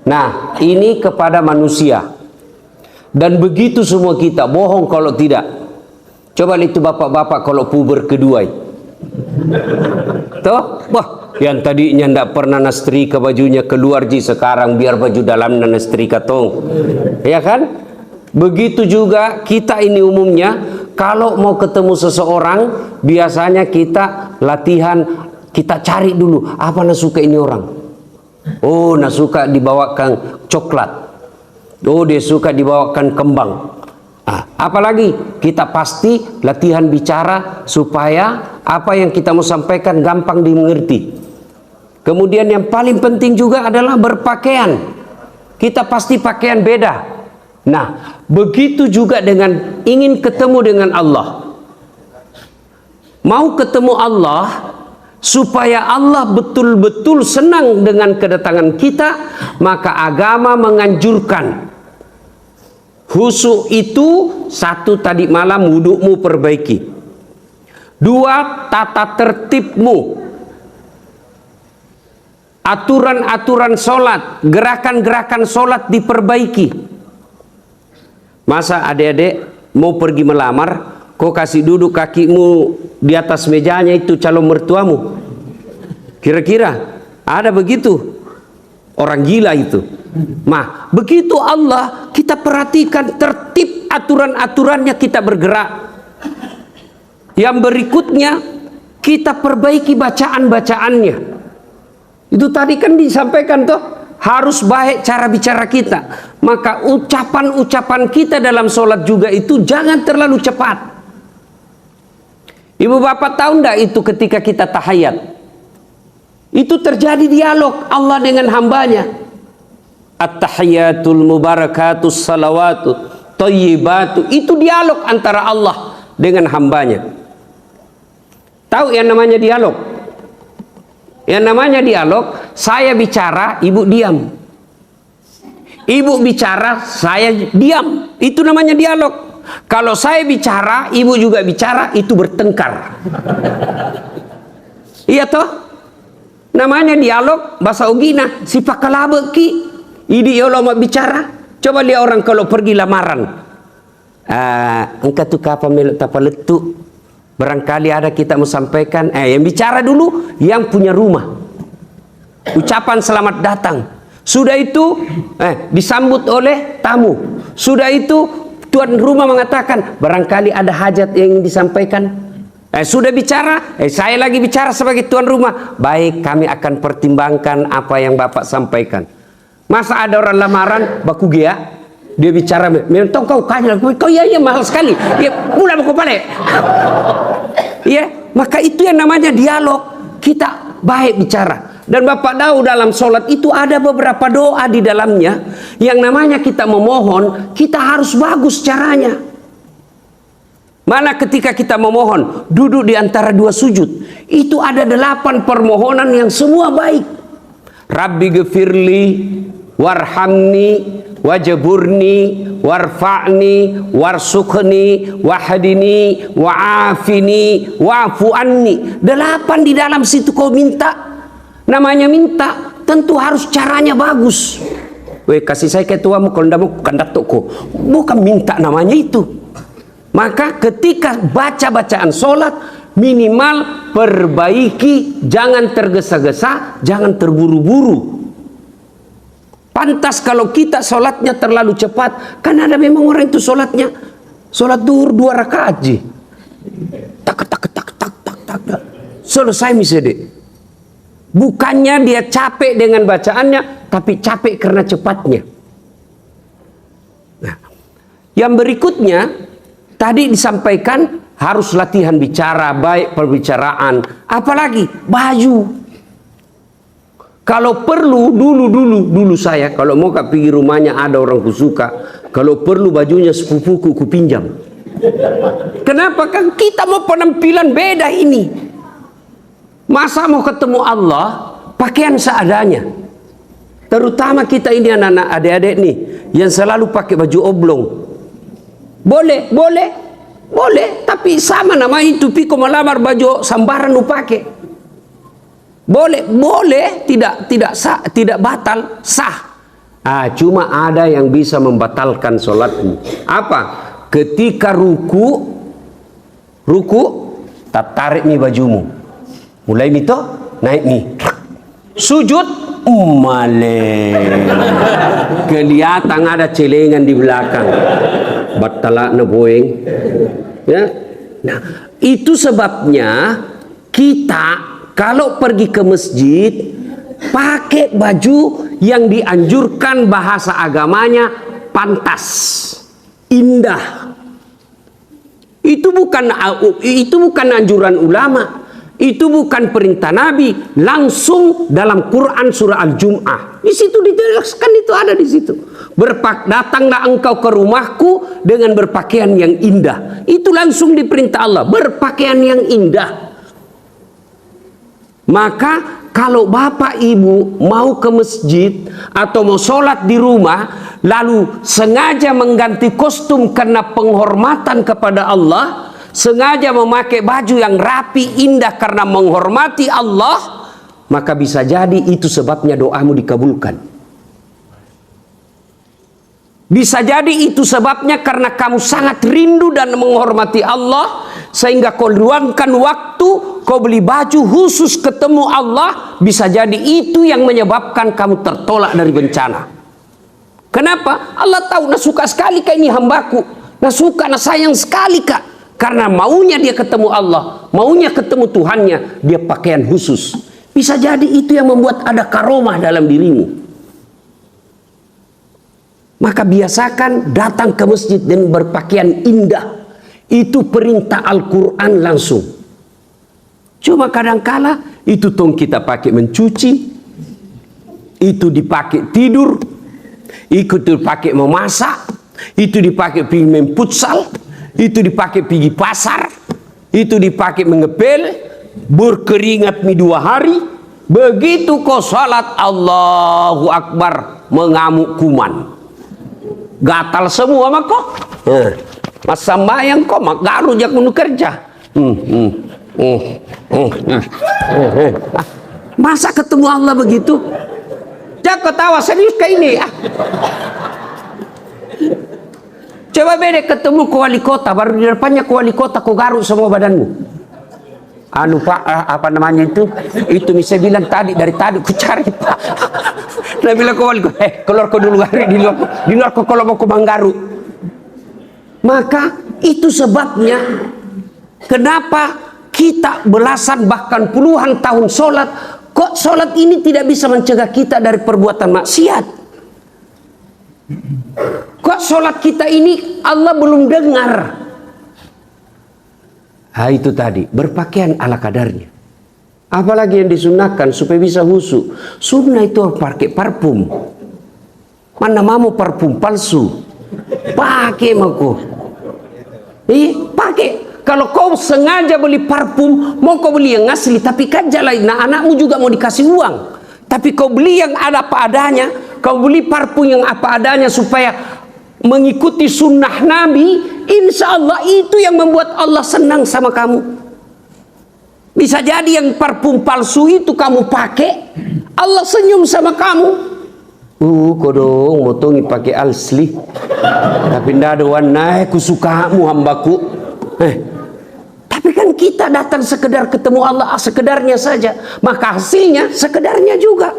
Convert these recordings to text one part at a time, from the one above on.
Nah, ini kepada manusia. Dan begitu semua kita, bohong kalau tidak. Coba itu bapak-bapak kalau puber kedua. Toh, wah, yang tadinya ndak pernah nastrika bajunya keluar sekarang biar baju dalamnya nastrika tong. Ya kan? Begitu juga kita ini umumnya kalau mau ketemu seseorang biasanya kita latihan, kita cari dulu apa nasuka ini orang. Oh, nasuka dibawakan coklat. Oh, dia suka dibawakan kembang. Apalagi kita pasti latihan bicara supaya apa yang kita mau sampaikan gampang dimengerti. Kemudian yang paling penting juga adalah berpakaian. Kita pasti pakaian beda. Nah, begitu juga dengan ingin ketemu dengan Allah. Mau ketemu Allah supaya Allah betul-betul senang dengan kedatangan kita, maka agama menganjurkan khusyuk itu satu tadi malam wudukmu perbaiki. Dua, tata tertibmu. Aturan-aturan sholat, gerakan-gerakan sholat diperbaiki. Masa adik-adik mau pergi melamar, kau kasih duduk kakimu di atas mejanya itu calon mertuamu? Kira-kira ada begitu? Orang gila itu. Nah, begitu Allah, kita perhatikan tertib aturan-aturannya, kita bergerak. Yang berikutnya, kita perbaiki bacaan-bacaannya. Itu tadi kan disampaikan tuh, harus baik cara bicara kita. Maka ucapan-ucapan kita dalam sholat juga itu jangan terlalu cepat. Ibu bapak tahu enggak itu ketika kita tahiyat? Itu terjadi dialog Allah dengan hambanya. At-tahiyatul mubarakatus salawatu thayyibatu. Itu dialog antara Allah dengan hambanya. Tahu yang namanya dialog? Yang namanya dialog, saya bicara, ibu diam. Ibu bicara, saya diam. Itu namanya dialog. Kalau saya bicara, ibu juga bicara, itu bertengkar. Iya toh? Namanya dialog bahasa Ugina. Si pakalabe ki idi yo lama bicara. Coba lihat orang kalau pergi lamaran. Engkau tuh kapan melok tapaletu? Barangkali ada kita mau sampaikan. Yang bicara dulu yang punya rumah. Ucapan selamat datang. Sudah itu disambut oleh tamu. Sudah itu tuan rumah mengatakan barangkali ada hajat yang ingin disampaikan. Sudah bicara, saya lagi bicara sebagai tuan rumah. Baik, kami akan pertimbangkan apa yang bapak sampaikan. Masa ada orang lamaran, baku dia bicara, mentong kau kaya, kau ya mahal sekali. Ya, mula baku balik. Ya, maka itu yang namanya dialog. Kita baik bicara. Dan bapak tahu dalam sholat itu ada beberapa doa di dalamnya yang namanya kita memohon, kita harus bagus caranya. Mana ketika kita memohon, duduk di antara dua sujud, itu ada 8 permohonan yang semua baik. Rabbi ghafirli, warhamni, wajaburni, warfa'ni, warsukni, wahdini, wa'afini, wa'fu anni. 8 di dalam situ kau minta. Namanya minta, tentu harus caranya bagus. Weh, kasih saya ketuamu, kalau tidak mau kandak toko. Bukan minta namanya itu. Maka ketika baca bacaan sholat, minimal perbaiki, jangan tergesa-gesa, jangan terburu-buru. Pantas kalau kita sholatnya terlalu cepat, kan ada memang orang itu sholatnya, sholat duhur 2 rakaat ji. Tak tak tak tak tak tak. Selesai misalnya. Bukannya dia capek dengan bacaannya, tapi capek karena cepatnya. Nah, yang berikutnya tadi disampaikan harus latihan bicara, baik perbicaraan, apalagi baju. Kalau perlu dulu saya kalau mau pergi rumahnya ada orang kusuka, kalau perlu bajunya sepupuku ku pinjam. Kenapa? Kan kita mau penampilan beda ini. Masa mau ketemu Allah pakaian seadanya. Terutama kita ini anak-anak adik-adik nih yang selalu pakai baju oblong. Boleh, tapi sama nama itu piko melamar baju sambaran lu pakai. Boleh, tidak sah, tidak batal, sah. Cuma ada yang bisa membatalkan sholatmu. Apa? Ketika ruku, tak tarik nih bajumu. Mulai mito, naik nih. Sujud, kelihatan ada celengan di belakang. Batalak na boeng. Ya. Nah, itu sebabnya kita kalau pergi ke masjid pakai baju yang dianjurkan bahasa agamanya pantas, indah. Itu bukan anjuran ulama, itu bukan perintah Nabi, langsung dalam Quran surah Al-Jum'ah. Di situ dijelaskan, itu ada di situ. Datanglah engkau ke rumahku dengan berpakaian yang indah. Itu langsung diperintah Allah, berpakaian yang indah. Maka kalau bapak ibu mau ke masjid atau mau sholat di rumah, lalu sengaja mengganti kostum karena penghormatan kepada Allah, sengaja memakai baju yang rapi indah karena menghormati Allah, maka bisa jadi itu sebabnya doamu dikabulkan. Bisa jadi itu sebabnya karena kamu sangat rindu dan menghormati Allah, sehingga kau luangkan waktu, kau beli baju khusus ketemu Allah. Bisa jadi itu yang menyebabkan kamu tertolak dari bencana. Kenapa? Allah tahu, nah suka sekali kak ini hambaku, nah suka, nah sayang sekali kak. Karena maunya dia ketemu Allah, maunya ketemu Tuhannya, dia pakaian khusus. Bisa jadi itu yang membuat ada karomah dalam dirimu. Maka biasakan datang ke masjid dan berpakaian indah. Itu perintah Al-Quran langsung. Cuma kadangkala itu tong kita pakai mencuci, itu dipakai tidur, itu dipakai memasak, itu dipakai pergi main futsal, itu dipakai pergi pasar, itu dipakai mengepel, berkeringat 2 hari. Begitu kau salat Allahu Akbar, mengamuk kuman, gatal semua mah kok. Mas sambayang kok mak garu jak menu kerja. Masa ketemu Allah begitu? Jak ketawa serius kayak ini. Coba beda ketemu ke wali kota, baru di depannya ke wali kota kau garuk semua badanmu. Anu pak, apa namanya itu bisa bilang tadi, dari tadi ku cari pak. Nah bilang ke wali kota, keluar kau dulu hari di luar kau kalau mau ke Manggaru. Maka itu sebabnya kenapa kita belasan bahkan puluhan tahun sholat, kok sholat ini tidak bisa mencegah kita dari perbuatan maksiat. Kok sholat kita ini Allah belum dengar. Itu tadi, berpakaian ala kadarnya. Apalagi yang disunahkan supaya bisa khusyuk. Sunnah itu pakai parfum. Mana mau parfum palsu? Pakai maku. Pakai. Kalau kau sengaja beli parfum, mau kau beli yang asli, tapi kan jalan. Nah anakmu juga mau dikasih uang. Tapi kau beli yang ada apa adanya, kau beli parfum yang apa adanya supaya mengikuti sunnah Nabi, insya Allah itu yang membuat Allah senang sama kamu. Bisa jadi yang parfum palsu itu kamu pakai, Allah senyum sama kamu. Kodong motongi pakai asli, tapi ndak ada warna kusukamu hambaku. Tapi kan kita datang sekedar ketemu Allah sekedarnya saja, maka hasilnya sekedarnya juga.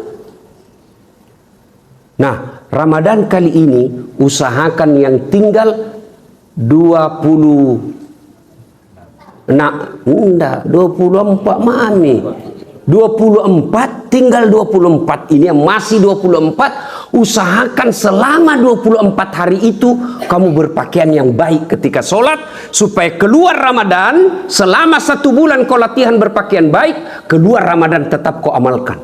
Nah, Ramadan kali ini usahakan yang tinggal 24 mami. 24 tinggal 24 ini yang masih 24, usahakan selama 24 hari itu kamu berpakaian yang baik ketika sholat, supaya keluar Ramadan selama 1 bulan kau latihan berpakaian baik, keluar Ramadan tetap kau amalkan.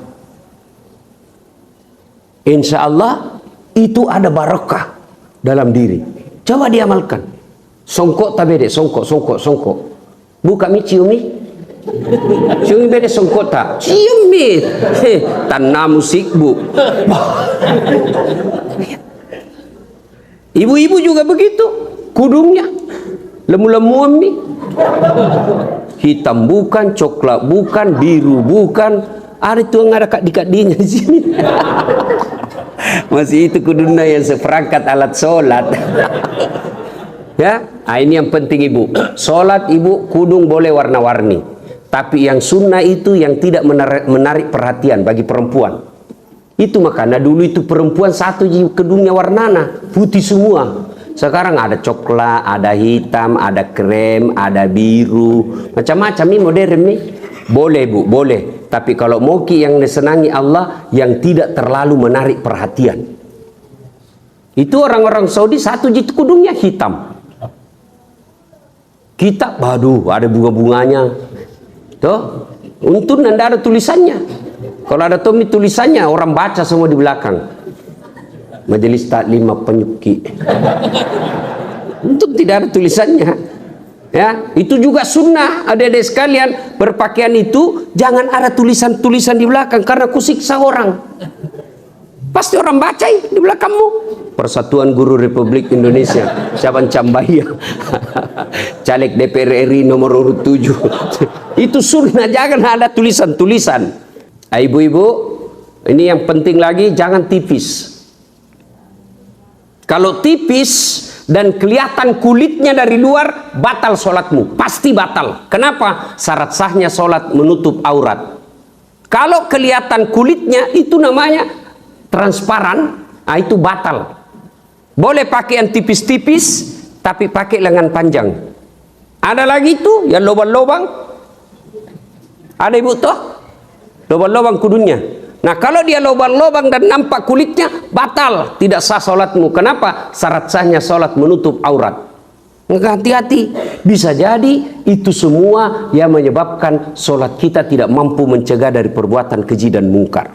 Insya Allah itu ada barakah dalam diri. Coba diamalkan. Songkok tak beda, songkok. Buka mi cium mi. Cium beda songkok tak. Cium mi. Tanam musik bu. Ibu-ibu juga begitu. Kudungnya lemu-lemu mi. Hitam bukan, coklat bukan, biru bukan. Ada itu yang ada kak di sini. Masih itu kuduna yang seperangkat alat sholat. Ya, ini yang penting ibu. Sholat ibu kudung boleh warna-warni, tapi yang sunnah itu yang tidak menarik perhatian bagi perempuan. Itu makanya dulu itu perempuan satu kedungnya warnana putih semua. Sekarang ada coklat, ada hitam, ada krem, ada biru, macam-macam ini modern nih. Boleh bu, boleh. Tapi kalau mau yang disenangi Allah, yang tidak terlalu menarik perhatian. Itu orang-orang Saudi satu jitu kudungnya hitam. Kita, waduh, ada bunga-bunganya. Tuh, untung anda ada tulisannya. Kalau ada Tommy tulisannya, orang baca semua di belakang. Majelis Taklim Penyuki. Untung tidak ada tulisannya. Ya, itu juga sunnah, adik-adik sekalian, berpakaian itu jangan ada tulisan-tulisan di belakang karena kusiksa orang. Pasti orang baca di belakangmu. Persatuan Guru Republik Indonesia, Syaban Cambaya, caleg DPR RI nomor urut 7. Itu sunnah, jangan ada tulisan-tulisan. Ibu-ibu, ini yang penting lagi, jangan tipis. Kalau tipis dan kelihatan kulitnya dari luar, batal sholatmu, pasti batal. Kenapa? Syarat sahnya sholat menutup aurat. Kalau kelihatan kulitnya, itu namanya transparan, itu batal. Boleh pakaian tipis-tipis, tapi pakai lengan panjang. Ada lagi itu yang lobang-lobang. Ada ibu toh? Lobang-lobang kudunnya. Nah kalau dia lobang-lobang dan nampak kulitnya, batal, tidak sah sholatmu. Kenapa? Syarat sahnya sholat menutup aurat. Maka hati-hati, bisa jadi itu semua yang menyebabkan sholat kita tidak mampu mencegah dari perbuatan keji dan mungkar.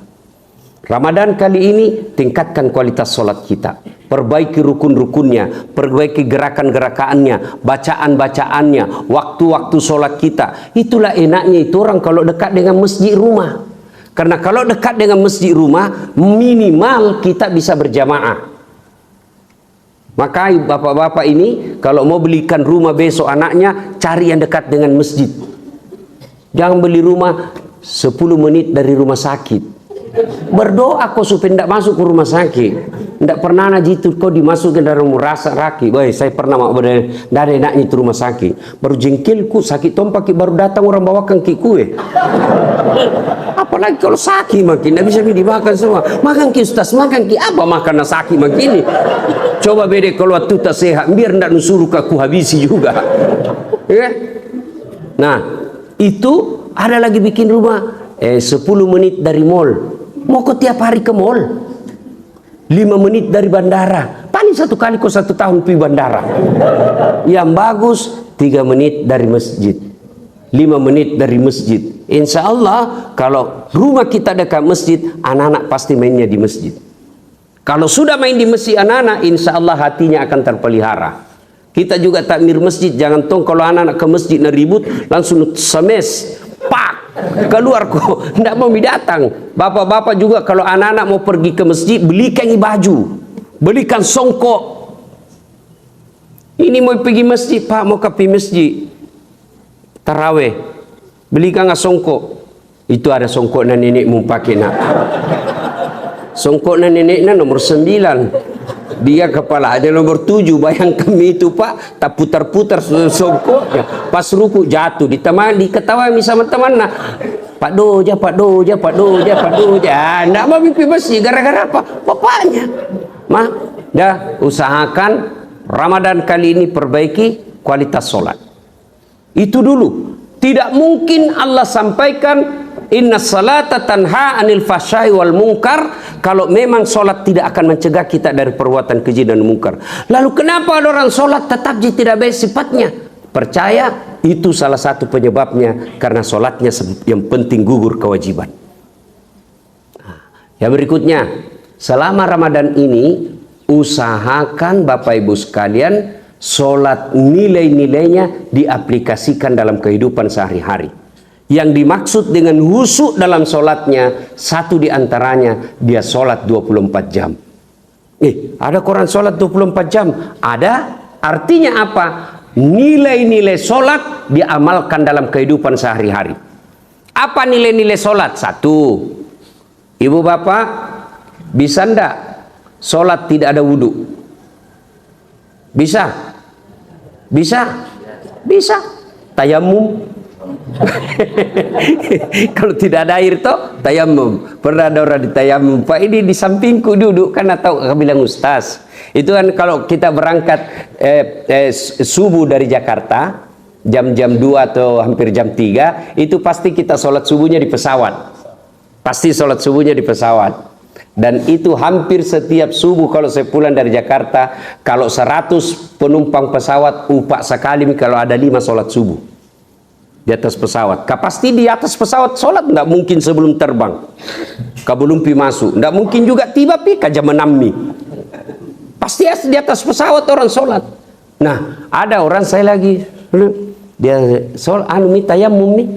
Ramadan kali ini tingkatkan kualitas sholat kita, perbaiki rukun-rukunnya, perbaiki gerakan-gerakannya, bacaan-bacaannya, waktu-waktu sholat kita. Itulah enaknya itu orang kalau dekat dengan masjid rumah. Karena kalau dekat dengan masjid rumah, minimal kita bisa berjamaah. Maka bapak-bapak ini kalau mau belikan rumah besok anaknya, cari yang dekat dengan masjid. Jangan beli rumah 10 menit dari rumah sakit. Berdoa kau supaya tidak masuk ke rumah sakit. Tidak pernah itu kau dimasukin dalam rasa raki. Boy, saya pernah dari enaknya itu rumah sakit. Baru jengkelku sakit tompak baru datang orang bawakan ki kue. Apalagi kalau sakit makin tidak bisa dimakan semua. Makan ki ustaz, makan ki apa makanan sakit makin ini. Coba beda kalau waktu tak sehat, biar tidak nusuruh aku habisi juga. Ya? Nah, itu ada lagi bikin rumah 10 menit dari mall. Mau kau tiap hari ke mall? 5 menit dari bandara. Paling 1 kali kau 1 tahun pergi bandara. Yang bagus 3 menit dari masjid, 5 menit dari masjid. Insya Allah kalau rumah kita dekat masjid, anak-anak pasti mainnya di masjid. Kalau sudah main di masjid anak-anak, insya Allah hatinya akan terpelihara. Kita juga takmir masjid, jangan tong kalau anak-anak ke masjid ribut langsung semes, pak, keluar kok, tidak mau datang. Bapak-bapak juga kalau anak-anak mau pergi ke masjid, belikan baju, belikan songkok. Ini mau pergi masjid, pak, mau ke masjid taraweh, belikan songkok. Itu ada songkok nenek mau pakai nak. Songkok neneknya nomor 9. Dia kepala ada nomor 7. Bayangkan itu pak, tak putar-putar songkoknya. Pas ruku jatuh, diketahui sama teman nak. Pak Doja, Pak Doja, Pak Doja, Pak Doja. Nggak mau mimpi besi gara-gara apa? Bapaknya. Mah, dah usahakan Ramadan kali ini perbaiki kualitas sholat. Itu dulu. Tidak mungkin Allah sampaikan inna salata tanha anil fahsya'i wal munkar kalau memang solat tidak akan mencegah kita dari perbuatan keji dan munkar. Lalu kenapa ada orang solat tetap tidak baik sifatnya? Percaya itu salah satu penyebabnya karena solatnya yang penting gugur kewajiban. Yang berikutnya, selama Ramadan ini usahakan Bapak Ibu sekalian solat nilai-nilainya diaplikasikan dalam kehidupan sehari-hari. Yang dimaksud dengan khusyuk dalam solatnya, satu diantaranya dia solat 24 jam. Ada Quran solat 24 jam? Ada. Artinya apa? Nilai-nilai solat diamalkan dalam kehidupan sehari-hari. Apa nilai-nilai solat? 1. Ibu bapak, bisa ndak sholat tidak ada wudhu? Bisa? Bisa? Bisa. Tayamum. Kalau tidak ada air toh tayamum. Pernah ada orang ditayamum, Pak ini di sampingku duduk, kan atau bilang ustaz. Itu kan kalau kita berangkat subuh dari Jakarta jam-jam 2 atau hampir jam 3, itu pasti kita sholat subuhnya di pesawat. Pasti sholat subuhnya di pesawat. Dan itu hampir setiap subuh kalau saya pulang dari Jakarta, kalau 100 penumpang pesawat, upah sekali kalau ada 5 sholat subuh di atas pesawat. Pasti di atas pesawat sholat, tidak mungkin sebelum terbang. Belum masuk, tidak mungkin juga tiba jam 6 nih. Pasti di atas pesawat orang sholat. Nah, ada orang saya lagi, dia sholat, tayamum nih.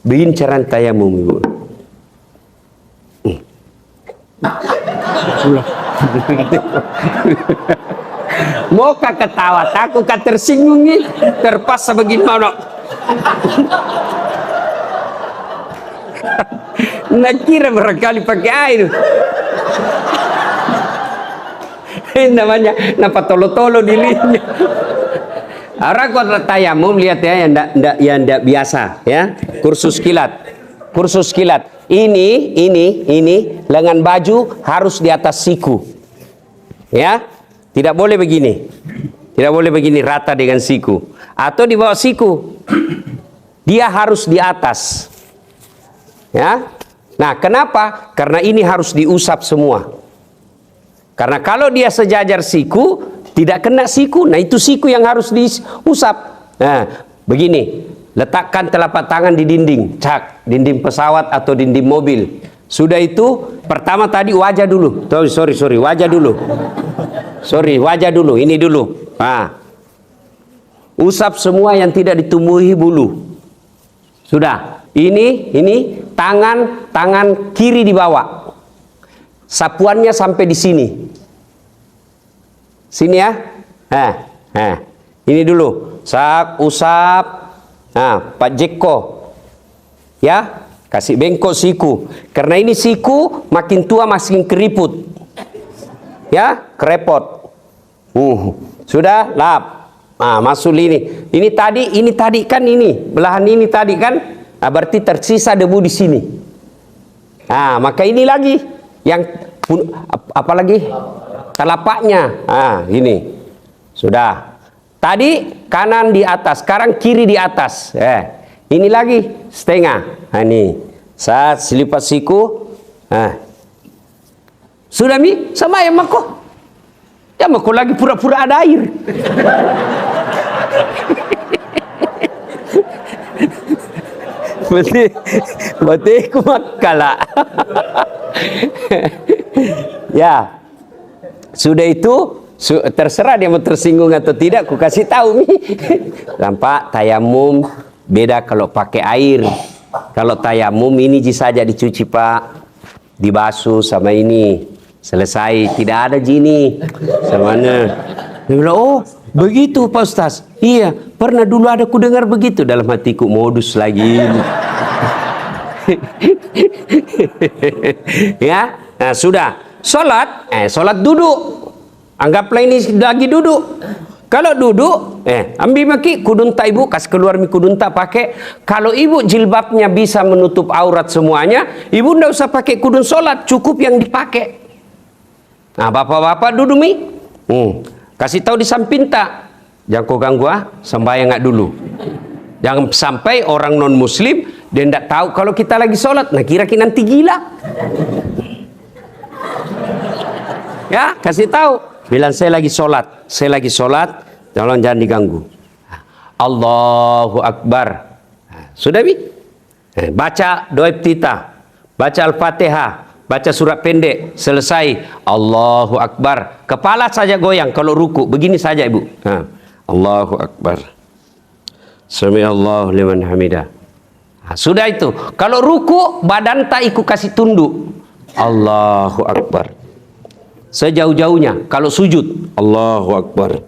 Begini cara tayamum, ibu. Mau ketawa, takut tersinggung nih, terpaksa bagaimana? Nak kira berkali pakai air. Namanya napa tolo-tolo dirinya. Orang kok tayamum, lihat ya, yang ndak biasa ya. Kursus kilat. Ini lengan baju harus di atas siku. Ya. Tidak boleh begini. Tidak boleh begini rata dengan siku. Atau di bawah siku. Dia harus di atas. Ya. Nah, kenapa? Karena ini harus diusap semua. Karena kalau dia sejajar siku, tidak kena siku. Nah, itu siku yang harus diusap. Nah, begini. Letakkan telapak tangan di dinding, dinding pesawat atau dinding mobil. Sudah itu, pertama tadi wajah dulu. Sorry, wajah dulu. Wajah dulu, ini dulu. Nah, usap semua yang tidak ditumbuhi bulu. Sudah. Ini tangan kiri dibawa. Sapuannya sampai di sini. Sini ya. Ini dulu. Usap. Nah, Pak Jeko, ya, kasih bengkok siku. Karena ini siku makin tua makin keriput, ya, kerepot. Sudah lap. Nah, masuk ini. Ini tadi kan ini belahan ini tadi kan. Nah, berarti tersisa debu di sini. Nah, maka ini lagi yang apa lagi? Telapaknya. Nah, ini sudah. Tadi kanan di atas, sekarang kiri di atas. Ini lagi setengah. Nah, ini saat selipat siku. Sudah sama ya mako. Ya mako lagi pura-pura ada air. Berarti kumakala. Ya, sudah itu. Terserah dia mau tersinggung atau tidak, ku kasih tahu nih. Nampak tayamum beda kalau pakai air. Kalau tayamum ini saja dicuci Pak, dibasuh sama ini, selesai, tidak ada gini. Samanya. Dia bilang, oh begitu Pak Ustaz. Iya, pernah dulu ada ku dengar begitu, dalam hatiku modus lagi. Ya, nah, sudah. Sholat duduk. Anggaplah ini lagi duduk. Kalau duduk, ambil maki kudunta ibu, kasih keluar mi kudunta pakai. Kalau ibu jilbabnya bisa menutup aurat semuanya, ibu ndak usah pakai kudun sholat, cukup yang dipakai. Nah, bapak-bapak duduk mi, kasih tahu di samping tak, jangan kau ganggu sembahyang nggak dulu. Jangan sampai orang non muslim dia ndak tahu kalau kita lagi sholat, nah kira-kira nanti gila. Ya, kasih tahu. Bilang saya lagi sholat, tolong jangan diganggu. Allahu Akbar. Sudah mi? Baca doa iftitah, baca Al-Fatihah, baca surat pendek, selesai. Allahu Akbar. Kepala saja goyang kalau ruku, begini saja ibu. Allahu Akbar. Sami'allahu liman hamidah. Sudah itu. Kalau ruku, badan tak ikut kasih tunduk. Allahu Akbar. Sejauh-jauhnya. Kalau sujud, Allahu Akbar.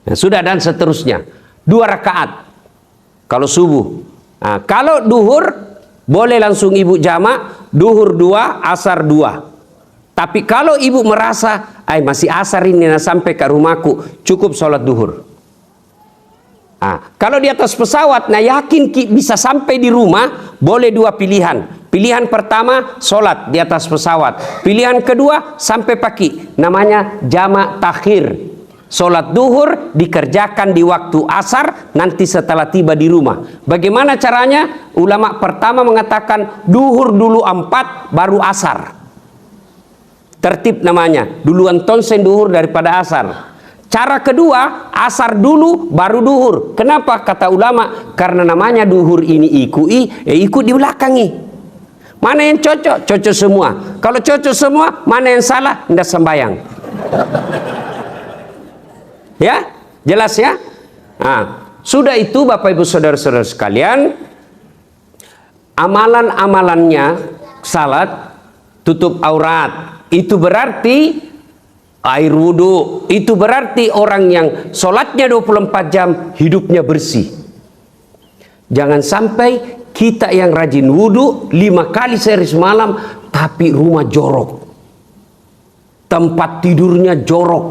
Nah, sudah dan seterusnya. 2 rakaat. Kalau subuh. Nah, kalau duhur, boleh langsung ibu jamak. Duhur 2, asar 2. Tapi kalau ibu merasa masih asar ini nah sampai ke rumahku, cukup sholat duhur. Kalau di atas pesawat, nah yakin bisa sampai di rumah, boleh dua pilihan. Pilihan pertama, sholat di atas pesawat. Pilihan kedua, sampai pagi. Namanya jamak takhir. Sholat duhur dikerjakan di waktu asar, nanti setelah tiba di rumah. Bagaimana caranya? Ulama pertama mengatakan, duhur dulu 4, baru asar. Tertib namanya. Duluan tonsen duhur daripada asar. Cara kedua, asar dulu baru duhur. Kenapa? Kata ulama, karena namanya duhur ini ikut di belakangi. Mana yang cocok? Cocok semua. Kalau cocok semua, mana yang salah? Nggak sembayang. Ya, jelas ya? Sudah itu Bapak Ibu Saudara-saudara sekalian, amalan-amalannya salat, tutup aurat, itu berarti air wudhu, itu berarti orang yang sholatnya 24 jam hidupnya bersih. Jangan sampai kita yang rajin wudhu 5 kali sehari semalam tapi rumah jorok, tempat tidurnya jorok,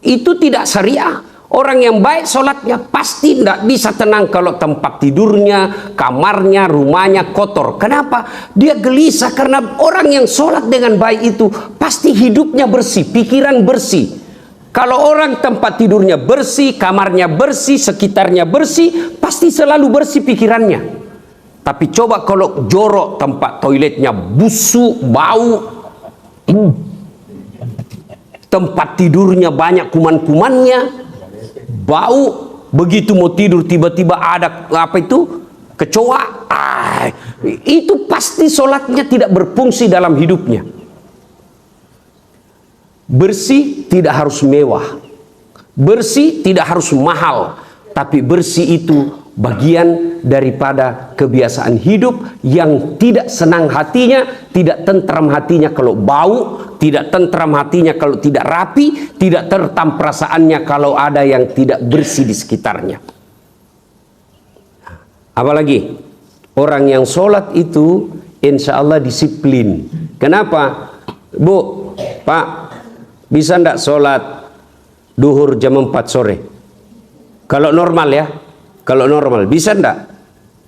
itu tidak syariah. Orang yang baik sholatnya pasti tidak bisa tenang kalau tempat tidurnya, kamarnya, rumahnya kotor. Kenapa? Dia gelisah karena orang yang sholat dengan baik itu pasti hidupnya bersih, pikiran bersih. Kalau orang tempat tidurnya bersih, kamarnya bersih, sekitarnya bersih, pasti selalu bersih pikirannya. Tapi coba kalau jorok, tempat toiletnya busuk, bau, tempat tidurnya banyak kuman-kumannya, bau, begitu mau tidur tiba-tiba ada kecoa, itu pasti sholatnya tidak berfungsi dalam hidupnya. Bersih tidak harus mewah, bersih tidak harus mahal, tapi bersih itu bagian daripada kebiasaan hidup yang tidak senang hatinya, tidak tentram hatinya kalau bau, tidak tentram hatinya kalau tidak rapi, tidak tertam perasaannya kalau ada yang tidak bersih di sekitarnya. Apalagi orang yang sholat itu insya Allah disiplin. Kenapa? Bu, Pak, bisa ndak sholat duhur jam 4 sore? Kalau normal ya, kalau normal bisa ndak?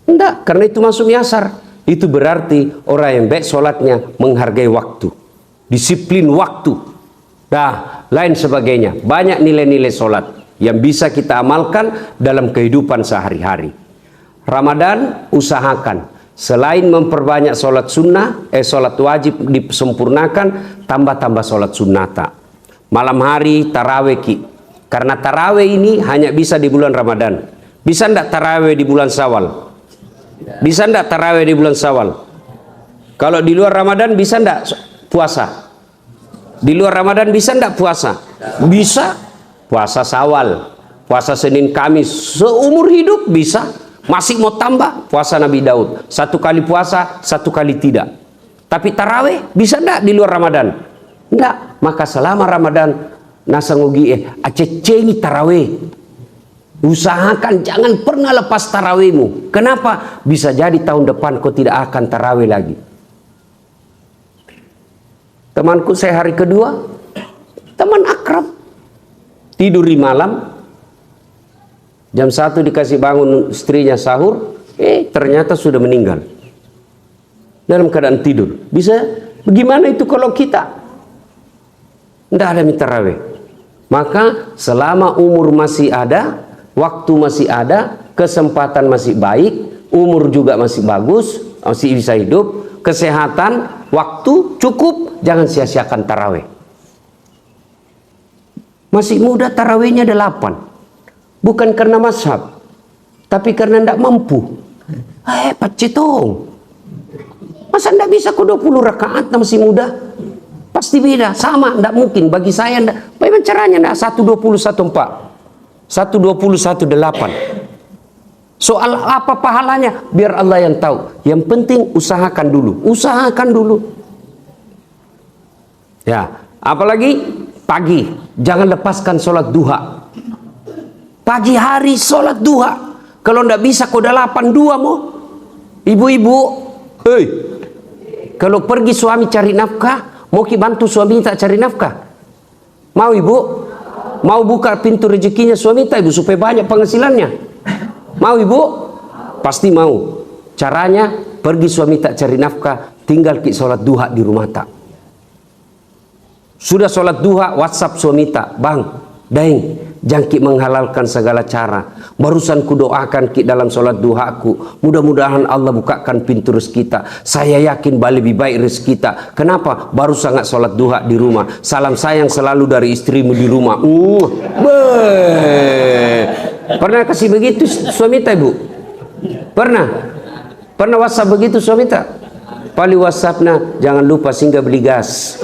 Ndak, karena itu masuk asar. Itu berarti orang yang baik sholatnya menghargai waktu, disiplin waktu, lain sebagainya. Banyak nilai-nilai sholat yang bisa kita amalkan dalam kehidupan sehari-hari. Ramadan usahakan selain memperbanyak sholat sunnah, sholat wajib disempurnakan, tambah-tambah sholat sunnata. Malam hari taraweh karena taraweh ini hanya bisa di bulan Ramadan. Bisa ndak taraweh di bulan Syawal? Bisa ndak taraweh di bulan Syawal? Kalau di luar Ramadan bisa ndak puasa? Di luar Ramadan bisa ndak puasa? Bisa. Puasa Syawal, puasa Senin Kamis, seumur hidup bisa. Masih mau tambah puasa Nabi Daud, 1 kali puasa, 1 kali tidak. Tapi taraweh bisa ndak di luar Ramadan? Ndak. Maka selama Ramadan nasangugi acengi taraweh. Usahakan jangan pernah lepas tarawihmu. Kenapa? Bisa jadi tahun depan kau tidak akan tarawih lagi. Temanku saya hari kedua, teman akrab, tidur di malam, jam 1 dikasih bangun istrinya sahur, ternyata sudah meninggal dalam keadaan tidur. Bisa bagaimana itu kalau kita tidak ada tarawih? Maka selama umur masih ada, waktu masih ada, kesempatan masih baik, umur juga masih bagus, masih bisa hidup, kesehatan, waktu cukup, jangan sia-siakan tarawih. Masih muda tarawihnya 8, bukan karena mazhab, tapi karena tidak mampu. Pacetong, masa tidak bisa ke 20 rakaat masih muda? Pasti beda, sama, tidak mungkin. Bagi saya, bagaimana caranya? 1:21:4. 1:21:8. Soal apa pahalanya? Biar Allah yang tahu. Yang penting usahakan dulu. Usahakan dulu. Ya, apalagi pagi. Jangan lepaskan sholat duha. Pagi hari sholat duha. Kalau tidak bisa kau 8:2 mau. Ibu-ibu, kalau pergi suami cari nafkah, mau bantu suami tak cari nafkah? Mau ibu? Mau buka pintu rezekinya suami tak ibu supaya banyak penghasilannya? Mau ibu? Pasti mau. Caranya pergi suami tak cari nafkah, tinggal ki sholat duha di rumah tak. Sudah sholat duha, WhatsApp suami tak, bang, daeng, jangki menghalalkan segala cara. Barusan ku doakan ki dalam sholat duhaku. Mudah-mudahan Allah bukakan pintu rezeki kita. Saya yakin lebih baik rezeki kita. Kenapa? Baru sangat sholat duha di rumah. Salam sayang selalu dari istrimu di rumah. Pernah kasih begitu suami tak ibu? Pernah? Pernah WhatsApp begitu suami tak? Pali WhatsAppnya, jangan lupa singgah beli gas.